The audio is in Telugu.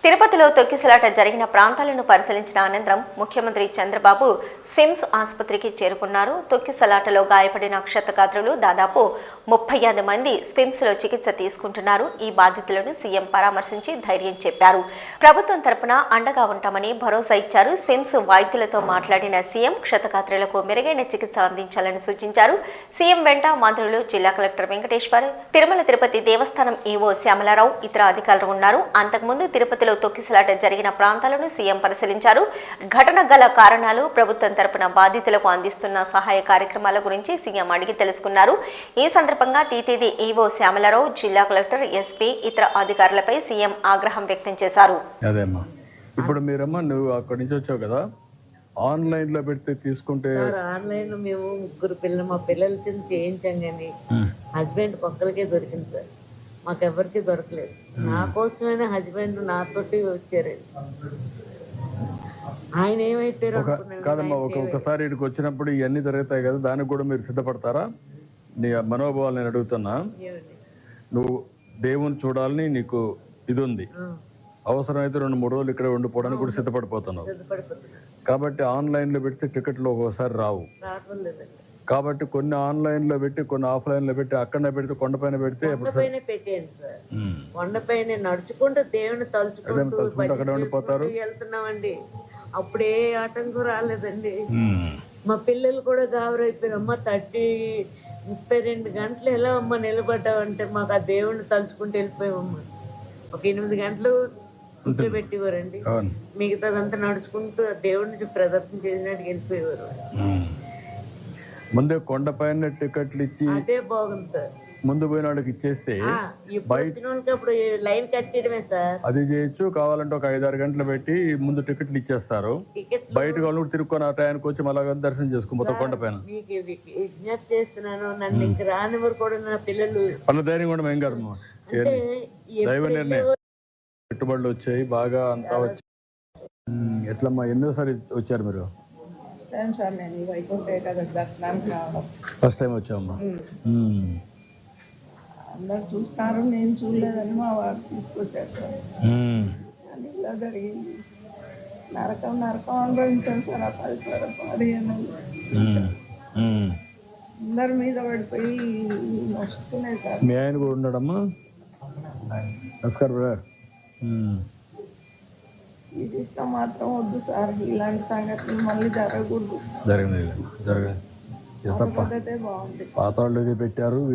తిరుపతిలో తొక్కిసలాట జరిగిన ప్రాంతాలను పరిశీలించిన అనంతరం ముఖ్యమంత్రి చంద్రబాబు స్విమ్స్ ఆసుపత్రికి చేరుకున్నారు. తొక్కిసలాటలో గాయపడిన క్షతగాత్రులు దాదాపు 35 మంది స్విమ్స్లో చికిత్స తీసుకుంటున్నారు. ఈ బాధితులను సీఎం పరామర్శించి ధైర్యం చెప్పారు. ప్రభుత్వం తరపున అండగా ఉంటామని భరోసా ఇచ్చారు. స్విమ్స్ వైద్యులతో మాట్లాడిన సీఎం క్షతగాత్రులకు మెరుగైన చికిత్స అందించాలని సూచించారు. సీఎం వెంట మంత్రులు, జిల్లా కలెక్టర్ వెంకటేశ్వర్, తిరుమల తిరుపతి దేవస్థానం ఈవో శ్యామలారావు, ఇతర అధికారులు ఉన్నారు. అంతకుముందు తిరుపతిలో తొక్కిసలాట జరిగిన ప్రాంతాలను సీఎం పరిశీలించారు. ఘటన గల కారణాలు, ప్రభుత్వం తరపున బాధితులకు అందిస్తున్న సహాయ కార్యక్రమాల గురించి సీఎం అడిగి తెలుసుకున్నారు. ఈ సందర్భంగా టీటీడీ ఈవో శ్యామలారావు, జిల్లా కలెక్టర్, ఎస్పీ, ఇతర అధికారులపై సీఎం ఆగ్రహం వ్యక్తం చేశారు. ఇప్పుడు మీరమ్మా నువ్వు అక్కడి నుంచి వచ్చావు కదా, ఆన్లైన్ లో పెడితే తీసుకుంటే ఆన్లైన్ లో మేము ముగ్గురు పిల్లలు మా పిల్లల కింద చేయించాం కానీ హస్బెండ్ ఒక్కరికే దొరికింది సార్, మాకెవరికి దొరకలేదు. నా కోసమైనా హస్బెండ్ నాతోటి వచ్చారు. ఆయన ఏమైతే కాదమ్మా, ఒక్కొక్కసారి ఇక్కడికి వచ్చినప్పుడు ఇవన్నీ జరుగుతాయి కదా, దానికి కూడా మీరు సిద్ధపడతారా? నీ మనోభావాలు నేను అడుగుతున్నా. నువ్వు దేవుని చూడాలని నీకు ఇది ఉంది, అవసరమైతే 2-3 రోజులు ఇక్కడ ఉండిపోవడానికి కూడా సిద్ధపడిపోతున్నావు. కాబట్టి ఆన్లైన్ లో పెడితే టికెట్లు ఒక్కోసారి రావు. కాబట్టి కొన్ని ఆన్లైన్ లో పెట్టి, కొన్ని ఆఫ్లైన్ లో పెట్టి, అక్కడనే పెడితే కొండపైన పెడితే పెట్టేయండి సార్. కొండపైన నడుచుకుంటూ దేవుని తలుచుకుంటూ అక్కడ ఉండిపోతారు. వెళ్తున్నామండి. అప్పుడే ఆటంకం రాలేదండి. మా పిల్లలు కూడా గాబరైపోయారు. అమ్మ 32 గంటలు ఎలా అమ్మ నిలబడ్డావంటే మాకు ఆ దేవుణ్ణి తలుచుకుంటూ వెళ్ళిపోయామమ్మా. ఒక 8 గంటలు పెట్టేవారండి, మిగతాదంతా నడుచుకుంటూ దేవుడిని ప్రదర్శన చేసినట్టు వెళ్ళిపోయేవారు. ముందే కొండపైన టికెట్లు ఇచ్చి అదే బాగుంది సార్. ముందు పోయిన వాళ్ళకి ఇచ్చేస్తే అప్పుడు లైన్ కట్టడమే సార్. అది చేయొచ్చు. కావాలంటే ఒక 5-6 గంటలు పెట్టి ముందు టికెట్లు ఇచ్చేస్తారు. బయట వాళ్ళు తిరుక్కొని ఆ టయానికి వచ్చి మళ్ళా దర్శనం చేసుకో కొండపైన. మీకు విజ్ఞప్తి చేస్తున్నాను, నన్ను ఇంక రానివారు కూడా నా పిల్లలు పనుల ధైర్యం కూడా ఏం కాదు, దైవ నిర్ణయం. పెట్టుబడులు వచ్చాయి బాగా, అంతా వచ్చి. ఎట్లమ్మా, ఎన్నోసారి వచ్చారు మీరు? ఫస్ట్ టైం వచ్చామ్మా. అందరు చూస్తారు, నేను చూడలేదని మా వారు తీసుకొచ్చారు సార్. అది ఇలా జరిగింది. నరకం అనుభవించాను సార్. ఆ 15 అందరి మీద పడిపోయి వస్తున్నాయి సార్. మీ ఆయన కూడా ఉన్నాడమ్మా? నమస్కారం బ్రదర్. ఇది ఇష్టం మాత్రం వద్దు సార్, ఇలాంటి సంగతులు మళ్ళీ జరగకూడదు. జరిగింది బాగుంది. పాత వాళ్ళు పెట్టారు.